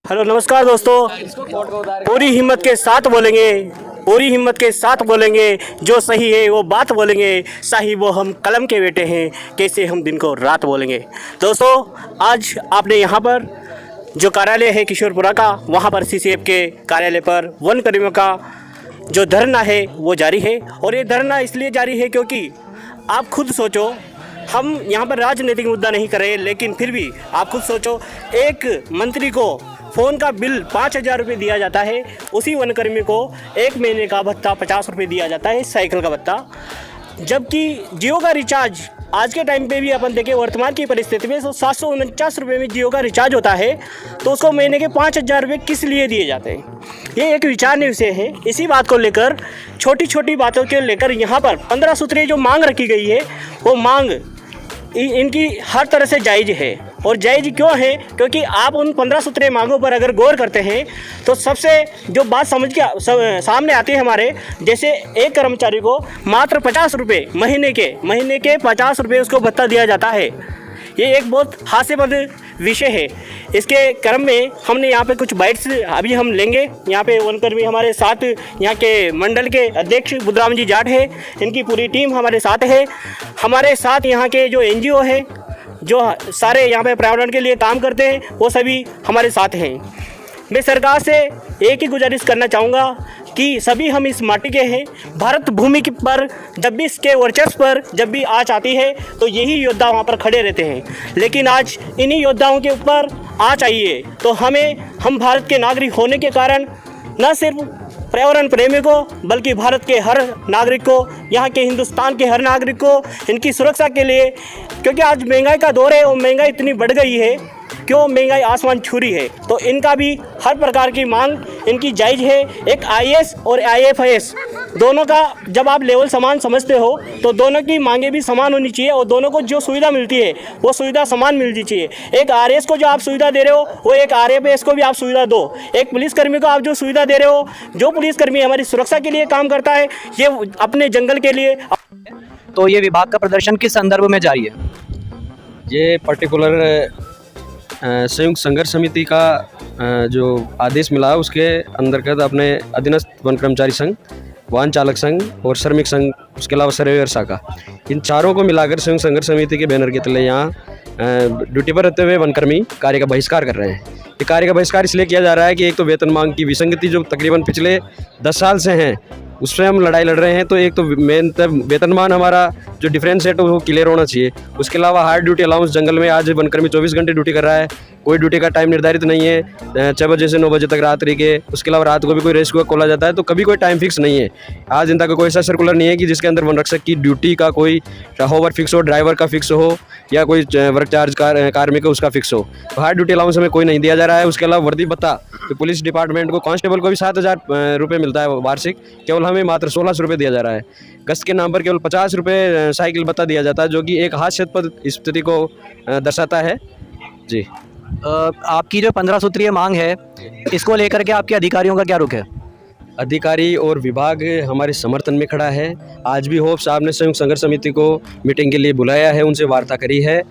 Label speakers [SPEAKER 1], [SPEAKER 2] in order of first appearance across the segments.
[SPEAKER 1] Hello नमस्कार दोस्तों। पूरी हिम्मत के साथ बोलेंगे, पूरी हिम्मत के साथ बोलेंगे, जो सही है वो बात बोलेंगे, साही वो हम कलम के बेटे हैं, कैसे हम दिन को रात बोलेंगे। दोस्तों आज आपने यहाँ पर जो कार्यालय है किशोरपुरा का, वहाँ पर सीसीएफ के कार्यालय पर वन कर्मियों का जो धरना है वो जारी है। और ये धरना इसलिए जारी है क्योंकि आप खुद सोचो, हम यहाँ पर राजनीतिक मुद्दा नहीं कर रहे, लेकिन फिर भी आप खुद सोचो, एक मंत्री को फ़ोन का बिल 5,000 रुपये दिया जाता है, उसी वनकर्मी को एक महीने का भत्ता 50 रुपये दिया जाता है, साइकिल का भत्ता। जबकि जियो का रिचार्ज आज के टाइम पे भी अपन देखें वर्तमान की परिस्थिति में 749 रुपये में जियो का रिचार्ज होता है, तो उसको महीने के 5,000 रुपये किस लिए दिए जाते हैं। ये एक विचारणीय विषय है। इसी बात को लेकर, छोटी छोटी बातों के लेकर यहाँ पर 15 सूत्रीय जो मांग रखी गई है, वो मांग इनकी हर तरह से जायज़ है। और जायज़ क्यों है? क्योंकि आप उन 15 सूत्रीय मांगों पर अगर गौर करते हैं तो सबसे जो बात समझ के सामने आती है हमारे, जैसे एक कर्मचारी को मात्र 50 रुपये महीने के 50 रुपये उसको भत्ता दिया जाता है। ये एक बहुत हास्यास्पद विषय है। इसके क्रम में हमने यहाँ पे कुछ बाइट्स अभी हम लेंगे। यहाँ पे वनकर्मी हमारे साथ, यहाँ के मंडल के अध्यक्ष बुद्धराम जी जाट है, इनकी पूरी टीम हमारे साथ है। हमारे साथ यहाँ के जो एनजीओ है, जो सारे यहाँ पे पर्यावरण के लिए काम करते हैं, वो सभी हमारे साथ हैं। मैं सरकार से एक ही गुजारिश करना चाहूँगा कि सभी हम इस माटी के हैं। भारत भूमि पर जब भी इसके वर्चस्व पर जब भी आँच आती है तो यही योद्धा वहाँ पर खड़े रहते हैं, लेकिन आज इन्हीं योद्धाओं के ऊपर आँच आई है। तो हम भारत के नागरिक होने के कारण न सिर्फ पर्यावरण प्रेमी को, बल्कि भारत के हर नागरिक को, यहाँ के हिंदुस्तान के हर नागरिक को इनकी सुरक्षा के लिए, क्योंकि आज महंगाई का दौर है और महंगाई इतनी बढ़ गई है, क्यों महंगाई आसमान छू रही है, तो इनका भी हर प्रकार की मांग इनकी जायज़ है। एक आईएएस और आईएफएस दोनों का जब आप लेवल समान समझते हो तो दोनों की मांगे भी समान होनी चाहिए और दोनों को जो सुविधा मिलती है वो सुविधा समान मिलनी चाहिए। एक आरएएस को जो आप सुविधा दे रहे हो वो एक आरएफएस को भी आप सुविधा दो। एक पुलिसकर्मी को आप जो सुविधा दे रहे हो, जो पुलिसकर्मी हमारी सुरक्षा के लिए काम करता है, ये अपने जंगल के लिए।
[SPEAKER 2] तो ये विभाग का प्रदर्शन किस संदर्भ में जारी है?
[SPEAKER 3] ये पर्टिकुलर संयुक्त संघर्ष समिति का जो आदेश मिला उसके अंतर्गत अपने अधीनस्थ वन कर्मचारी संघ, वाहन चालक संघ और श्रमिक संघ, उसके अलावा सर्वेयर शाखा, इन चारों को मिलाकर संयुक्त संघर्ष समिति के बैनर के तले यहाँ ड्यूटी पर रहते हुए वनकर्मी कार्य का बहिष्कार कर रहे हैं। ये कार्य का बहिष्कार इसलिए किया जा रहा है कि एक तो वेतन मांग की विसंगति जो तकरीबन पिछले 10 साल से हैं उससे हम लड़ाई लड़ रहे हैं। तो एक तो मेन वेतनमान हमारा जो डिफरेंस है तो वो क्लियर होना चाहिए। उसके अलावा हार्ड ड्यूटी अलाउंस, जंगल में आज वनकर्मी 24 घंटे ड्यूटी कर रहा है, कोई ड्यूटी का टाइम निर्धारित नहीं है, 6 बजे से 9 बजे तक रात्रि के। उसके अलावा रात को भी कोई रेस्क्यू खोला जाता है, तो कभी कोई टाइम फिक्स नहीं है। आज दिन तक कोई ऐसा सर्कुलर नहीं है कि जिसके अंदर वन रक्षक की ड्यूटी का कोई होवर फिक्स हो, ड्राइवर का फिक्स हो या कोई वर्क चार्ज कार्मिक उसका फिक्स हो। तो हार्ड ड्यूटी अलाउंस हमें कोई नहीं दिया जा रहा है। उसके अलावा वर्दी भत्ता तो पुलिस डिपार्टमेंट को, कांस्टेबल को भी 7,000 रुपये मिलता है वार्षिक, केवल हमें मात्र 1,600 रुपये दिया जा रहा है। गश्त के नाम पर केवल 50 रुपये साइकिल भत्ता दिया जाता है, जो कि एक हास्यास्पद स्थिति को दर्शाता है। जी,
[SPEAKER 2] आपकी जो 15 सूत्रीय मांग है, इसको लेकर के आपके अधिकारियों का क्या रुख है?
[SPEAKER 3] अधिकारी और विभाग हमारे समर्थन में खड़ा है। आज भी होप साहब ने संयुक्त संघर्ष समिति को मीटिंग के लिए बुलाया है, उनसे वार्ता करी है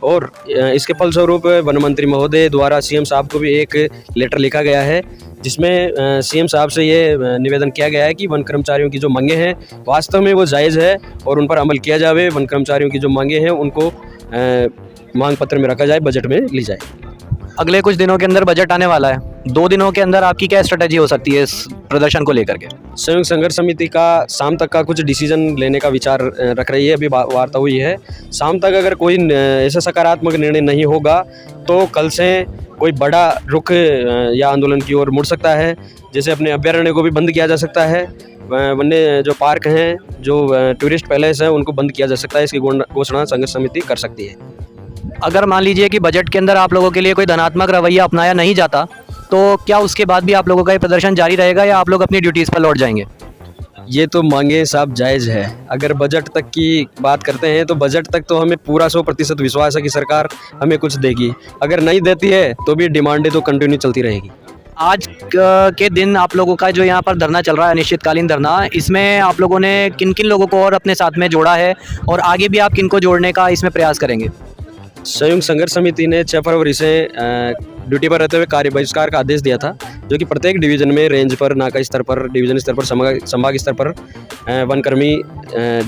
[SPEAKER 3] और इसके फलस्वरूप वन मंत्री महोदय द्वारा सीएम साहब को भी एक लेटर लिखा गया है, जिसमें सीएम साहब से ये निवेदन किया गया है कि वन कर्मचारियों की जो मांगे हैं वास्तव में वो जायज़ है और उन पर अमल किया जावे। वन कर्मचारियों की जो मांगे हैं उनको मांग पत्र में रखा जाए, बजट में ली जाए।
[SPEAKER 2] अगले कुछ दिनों के अंदर बजट आने वाला है, 2 दिनों के अंदर आपकी क्या स्ट्रेटजी हो सकती है इस प्रदर्शन को लेकर के?
[SPEAKER 3] संयुक्त संघर्ष समिति का शाम तक का कुछ डिसीजन लेने का विचार रख रही है। अभी वार्ता हुई है, शाम तक अगर कोई ऐसा सकारात्मक निर्णय नहीं होगा तो कल से कोई बड़ा रुख या आंदोलन की ओर मुड़ सकता है। जैसे अपने अभ्यारण्य को भी बंद किया जा सकता है, वन्य जो पार्क हैं, जो टूरिस्ट पैलेस हैं, उनको बंद किया जा सकता है। इसकी घोषणा संघर्ष समिति कर सकती है।
[SPEAKER 2] अगर मान लीजिए कि बजट के अंदर आप लोगों के लिए कोई धनात्मक रवैया अपनाया नहीं जाता, तो क्या उसके बाद भी आप लोगों का ये प्रदर्शन जारी रहेगा या आप लोग अपनी ड्यूटीज़ पर लौट जाएंगे?
[SPEAKER 3] ये तो मांगे साहब जायज़ है। अगर बजट तक की बात करते हैं तो बजट तक तो हमें पूरा 100% विश्वास है कि सरकार हमें कुछ देगी। अगर नहीं देती है तो भी डिमांडें तो कंटिन्यू चलती रहेगी।
[SPEAKER 2] आज के दिन आप लोगों का जो यहाँ पर धरना चल रहा है, अनिश्चितकालीन धरना, इसमें आप लोगों ने किन किन लोगों को और अपने साथ में जोड़ा है और आगे भी आप किन को जोड़ने का इसमें प्रयास करेंगे?
[SPEAKER 3] संयुक्त संघर्ष समिति ने 6 फरवरी से ड्यूटी पर रहते हुए कार्य बहिष्कार का आदेश दिया था, जो कि प्रत्येक डिवीजन में रेंज पर, नाका स्तर पर, डिवीजन स्तर पर, संभाग स्तर पर वनकर्मी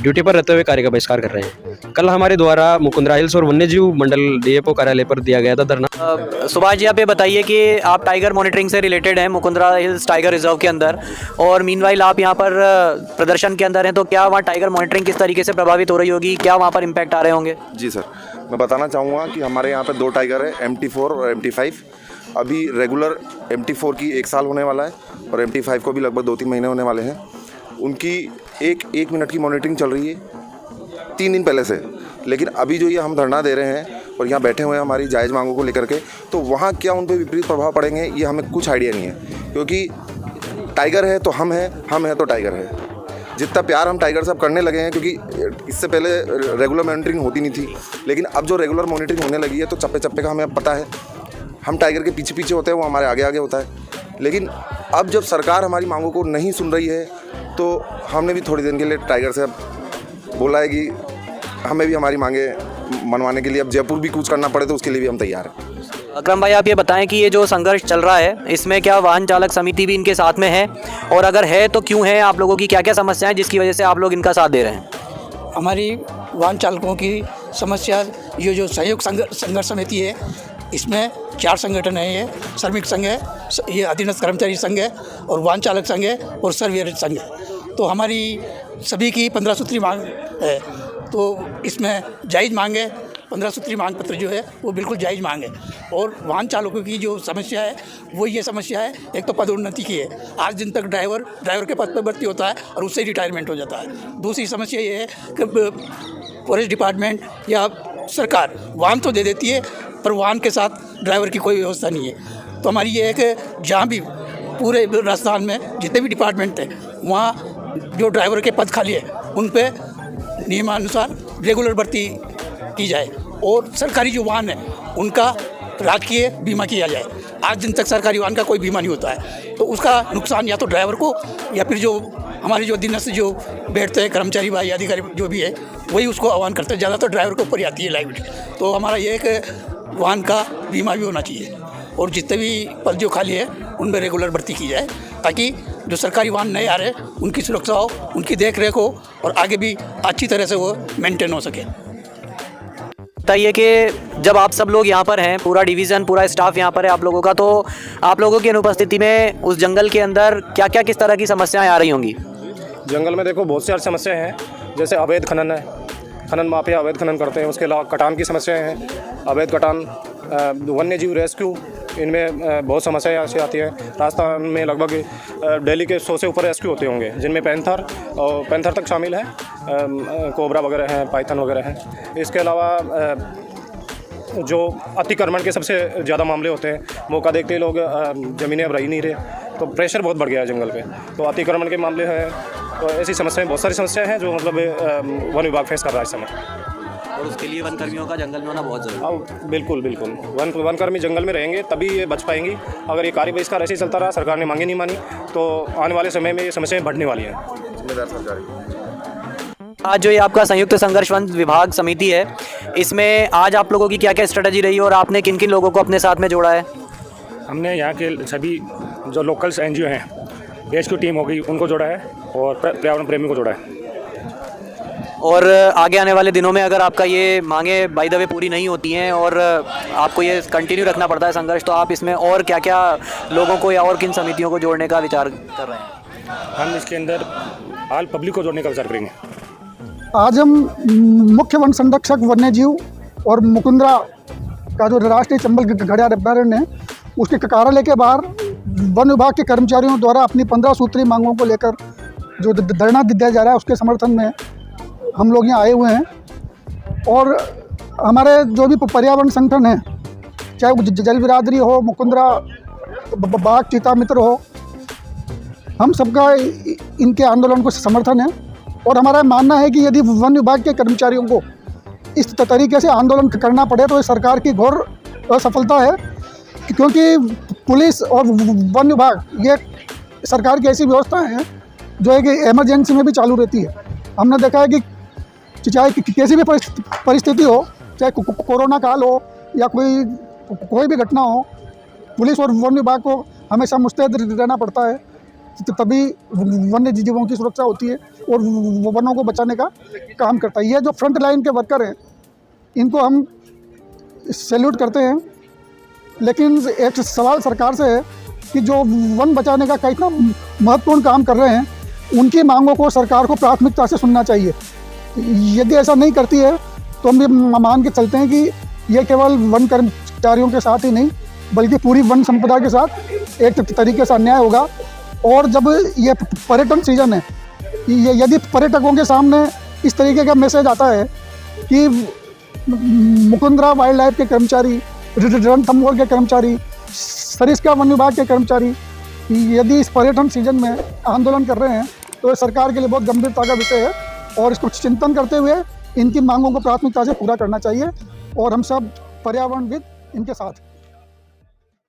[SPEAKER 3] ड्यूटी पर रहते हुए कार्य का बहिष्कार कर रहे हैं। कल हमारे द्वारा मुकुंदरा हिल्स और वन्यजीव मंडल डीएफओ कार्यालय पर दिया गया था धरना।
[SPEAKER 2] सुभाष जी, आप ये बताइए कि आप टाइगर मॉनिटरिंग से रिलेटेड हैं मुकुंदरा हिल्स टाइगर रिजर्व के अंदर, और मीनवाइल आप यहाँ पर प्रदर्शन के अंदर हैं, तो क्या वहाँ टाइगर मॉनिटरिंग किस तरीके से प्रभावित हो रही होगी, क्या वहाँ पर इम्पैक्ट आ रहे होंगे?
[SPEAKER 4] जी सर, मैं बताना चाहूँगा कि हमारे यहाँ पे 2 टाइगर है, MT4 और MT5। अभी रेगुलर MT4 की 1 साल होने वाला है और MT5 को भी लगभग 2-3 महीने होने वाले हैं। उनकी एक मिनट की मॉनिटरिंग चल रही है 3 दिन पहले से। लेकिन अभी जो ये हम धरना दे रहे हैं और यहाँ बैठे हुए हैं हमारी जायज़ मांगों को लेकर के, तो वहाँ क्या उन पर विपरीत प्रभाव पड़ेंगे ये हमें कुछ आइडिया नहीं है, क्योंकि टाइगर है तो हम हैं तो टाइगर है। जितना प्यार हम टाइगर साहब करने लगे हैं, क्योंकि इससे पहले रेगुलर मॉनिटरिंग होती नहीं थी, लेकिन अब जो रेगुलर मॉनिटरिंग होने लगी है तो चप्पे चप्पे का हमें पता है। हम टाइगर के पीछे पीछे होते हैं, वो हमारे आगे आगे होता है। लेकिन अब जब सरकार हमारी मांगों को नहीं सुन रही है, तो हमने भी थोड़ी दिन के लिए टाइगर से बोला है कि हमें भी हमारी मांगे मनवाने के लिए अब जयपुर भी कूच करना पड़े तो उसके लिए भी हम तैयार हैं।
[SPEAKER 2] अकरम भाई, आप ये बताएं कि ये जो संघर्ष चल रहा है इसमें क्या वाहन चालक समिति भी इनके साथ में है, और अगर है तो क्यों है? आप लोगों की क्या क्या समस्या है जिसकी वजह से आप लोग इनका साथ दे रहे हैं?
[SPEAKER 5] हमारी वाहन चालकों की समस्या, ये जो संयुक्त संघर्ष समिति है, इसमें 4 संगठन है। ये श्रमिक संघ है, ये अधीनस्थ कर्मचारी संघ है, और वाहन चालक संघ है, और सर्वियर संघ है। तो हमारी सभी की 15 सूत्री मांग है, तो इसमें जायज़ मांग है। 15 सूत्री मांग पत्र जो है वो बिल्कुल जायज़ मांग है। और वाहन चालकों की जो समस्या है वो ये समस्या है, एक तो पदोन्नति की है। आज दिन तक ड्राइवर के पद पर भर्ती होता है और उससे रिटायरमेंट हो जाता है। दूसरी समस्या ये है कि फॉरेस्ट डिपार्टमेंट या सरकार वाहन तो दे देती है, पर वाहन के साथ ड्राइवर की कोई व्यवस्था नहीं है। तो हमारी ये है कि जहाँ भी पूरे राजस्थान में जितने भी डिपार्टमेंट थे, वहाँ जो ड्राइवर के पद खाली है उन पे नियमानुसार रेगुलर भर्ती की जाए, और सरकारी जो वाहन है उनका राजकीय बीमा किया जाए। आज दिन तक सरकारी वाहन का कोई बीमा नहीं होता है, तो उसका नुकसान या तो ड्राइवर को, या फिर जो हमारे जो अधीनस्थ जो बैठते हैं कर्मचारी भाई अधिकारी जो भी है वही उसको आह्वान करते हैं। ज़्यादातर ड्राइवर के ऊपर ही आती है लाइबिलिटी। तो हमारा ये है कि वाहन का बीमा भी होना चाहिए, और जितने भी पद जो खाली है उनमें रेगुलर भर्ती की जाए, ताकि जो सरकारी वाहन नए आ रहे हैं उनकी सुरक्षा हो, उनकी देख रेख हो, और आगे भी अच्छी तरह से वो मेंटेन हो सके।
[SPEAKER 2] बताइए कि जब आप सब लोग यहाँ पर हैं, पूरा डिवीज़न, पूरा स्टाफ यहाँ पर है आप लोगों का, तो आप लोगों की अनुपस्थिति में उस जंगल के अंदर क्या क्या किस तरह की समस्याएं आ रही होंगी?
[SPEAKER 6] जंगल में देखो बहुत सारी समस्याएं हैं, जैसे अवैध खनन है, खनन माफिया अवैध खनन करते हैं। उसके अलावा कटान की समस्याएं हैं, अवैध कटान, वन्य जीव रेस्क्यू, इनमें बहुत समस्याएं ऐसी आती है। राजस्थान में लगभग दिल्ली के 100 से ऊपर रेस्क्यू होते होंगे, जिनमें पैंथर तक शामिल है, कोबरा वगैरह हैं, पाइथन वगैरह हैं। इसके अलावा जो अतिक्रमण के सबसे ज़्यादा मामले होते हैं, मौका देखते ही लोग ज़मीनें अब रही नहीं रहे, तो प्रेशर बहुत बढ़ गया है जंगल पे, तो अतिक्रमण के मामले हैं। तो ऐसी समस्याएं, बहुत सारी समस्याएं हैं जो मतलब वन विभाग फेस कर रहा है इस समय,
[SPEAKER 2] और उसके लिए वन कर्मियों का जंगल में होना बहुत ज़रूरी है।
[SPEAKER 6] बिल्कुल वन कर्मी जंगल में रहेंगे तभी ये बच पाएंगी। अगर ये कार्य बहिष्कार ऐसे ही चलता रहा, सरकार ने मांगे नहीं मानी, तो आने वाले समय में ये समस्याएं बढ़ने वाली हैं।
[SPEAKER 4] जिम्मेदार सरकारी
[SPEAKER 2] आज जो ये आपका संयुक्त संघर्ष वन विभाग समिति है, इसमें आज आप लोगों की क्या क्या स्ट्रेटजी रही, और आपने किन किन लोगों को अपने साथ में जोड़ा है?
[SPEAKER 6] हमने यहाँ के सभी जो लोकल्स NGO हैं, रेस्क्यू टीम हो गई, उनको जोड़ा है, और पर्यावरण प्रेमी को जोड़ा है।
[SPEAKER 2] और आगे आने वाले दिनों में अगर आपका ये मांगे बाय द वे पूरी नहीं होती हैं और आपको ये कंटिन्यू रखना पड़ता है संघर्ष, तो आप इसमें और क्या क्या लोगों को या और किन समितियों को जोड़ने का विचार कर रहे हैं?
[SPEAKER 6] हम इसके अंदर आल पब्लिक को जोड़ने का विचार करेंगे।
[SPEAKER 7] आज हम मुख्य वन संरक्षक वन्यजीव और मुकुंदरा का जो राष्ट्रीय चंबल घड़ियाल अभ्यारण्य है, उसके कार्यालय के बाहर वन विभाग के कर्मचारियों द्वारा अपनी 15 सूत्री मांगों को लेकर जो धरना दिया जा रहा है, उसके समर्थन में हम लोग यहाँ आए हुए हैं। और हमारे जो भी पर्यावरण संगठन हैं, चाहे वो जल बिरादरी हो, मुकुंदरा बाघ चीता मित्र हो, हम सबका इनके आंदोलन को समर्थन है। और हमारा मानना है कि यदि वन विभाग के कर्मचारियों को इस तरीके से आंदोलन करना पड़े तो ये सरकार की घोर असफलता है, क्योंकि पुलिस और वन विभाग ये सरकार की ऐसी व्यवस्थाएं हैं जो है कि इमरजेंसी में भी चालू रहती है। हमने देखा है कि चाहे किसी भी परिस्थिति हो, चाहे कोरोना काल हो या कोई भी घटना हो, पुलिस और वन विभाग को हमेशा मुस्तैद रहना पड़ता है, तभी वन्य जीवों की सुरक्षा होती है और वनों को बचाने का काम करता है। ये जो फ्रंट लाइन के वर्कर हैं, इनको हम सैल्यूट करते हैं, लेकिन एक सवाल सरकार से है कि जो वन बचाने का इतना महत्वपूर्ण काम कर रहे हैं, उनकी मांगों को सरकार को प्राथमिकता से सुनना चाहिए। यदि ऐसा नहीं करती है तो हम ये मान के चलते हैं कि ये केवल वन कर्मचारियों के साथ ही नहीं, बल्कि पूरी वन संपदा के साथ एक तरीके से अन्याय होगा। और जब ये पर्यटन सीजन है, यदि पर्यटकों के सामने इस तरीके का मैसेज आता है कि मुकुंदरा वाइल्ड लाइफ के कर्मचारी, रणथंभौर के कर्मचारी, सरिस्का वन विभाग के कर्मचारी यदि इस पर्यटन सीजन में आंदोलन कर रहे हैं, तो ये सरकार के लिए बहुत गंभीरता का विषय है और इसको चिंतन करते हुए इनकी मांगों को प्राथमिकता से पूरा करना चाहिए और हम सब पर्यावरणविद इनके साथ